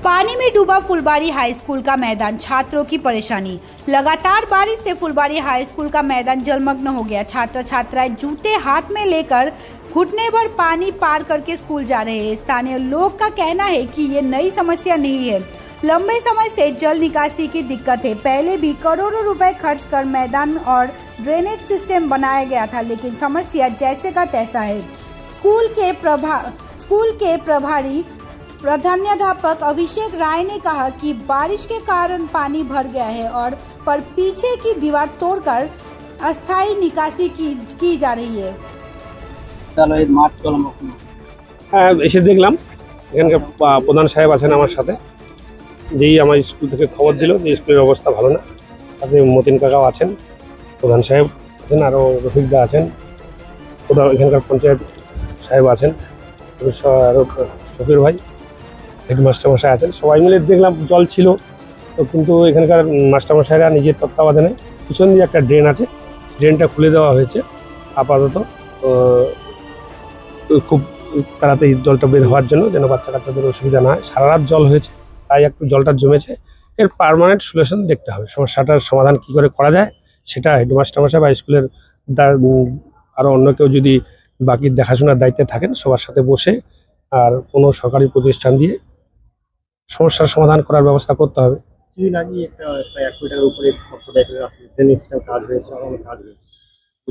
पानी में डूबा फुलबाड़ी हाई स्कूल का मैदान, छात्रों की परेशानी। लगातार बारिश से फुलबाड़ी हाई स्कूल का मैदान जलमग्न हो गया। छात्र छात्राएं जूते हाथ में लेकर घुटने भर पानी पार करके स्कूल जा रहे हैं। स्थानीय लोग का कहना है कि ये नई समस्या नहीं है, लंबे समय से जल निकासी की दिक्कत है। पहले भी करोड़ों रुपए खर्च कर मैदान और ड्रेनेज सिस्टम बनाया गया था, लेकिन समस्या जैसे का तैसा है। स्कूल के प्रभारी प्रधानाध्यापक अभिषेक राय ने कहा कि बारिश के कारण पानी भर गया है और पर पीछे की दीवार तोड़कर अस्थायी निकासी की जा रही है। এসে দেখলাম এখানকার প্রধান সাহেব আছেন আমার সাথে, যেই আমার স্কুল থেকে খবর দিল যে স্কুলের অবস্থা ভালো না। আপনি মতিন কাকাও আছেন, প্রধান সাহেব আছেন, আরও রফিকদা আছেন, এখানকার পঞ্চায়েত সাহেব আছেন, আরও শফির ভাই, হেডমাস্টার মশাই আছেন। সবাই মিলে দেখলাম জল ছিল তো, কিন্তু এখানকার মাস্টারমশাইরা নিজের তত্ত্বাবধানে পিছন দিয়ে একটা ড্রেন আছে, ড্রেনটা খুলে দেওয়া হয়েছে আপাতত, খুব তাড়াতাড়ি জলটা বের হওয়ার জন্য, যেন বাচ্চা কাচ্চাদের অসুবিধা না হয়। সারা রাত জল হয়েছে, তাই একটু জলটা জমেছে। এর পার্মানেন্ট সলিউশন দেখতে হবে, সমস্যাটার সমাধান কী করে করা যায় সেটা হেডমাস্টার মশাই বা স্কুলের আরও অন্য কেউ যদি বাকি দেখাশোনার দায়িত্বে থাকেন, সবার সাথে বসে আর কোনো সরকারি প্রতিষ্ঠান দিয়ে সমস্যার সমাধান করার ব্যবস্থা করতে হবে। কিছুদিন আগে একটা 1 কোটি টাকার উপরে কাজ হয়েছে,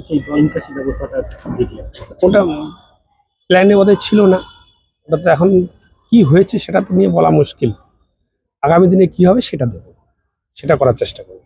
সেই জল নিকাশি ব্যবস্থাটা দেখলাম, ওটা প্ল্যানে ওদের ছিল না। ওটা তো এখন কি হয়েছে সেটা তো নিয়ে বলা মুশকিল। আগামী দিনে কি হবে সেটা দেবো, সেটা করার চেষ্টা করব।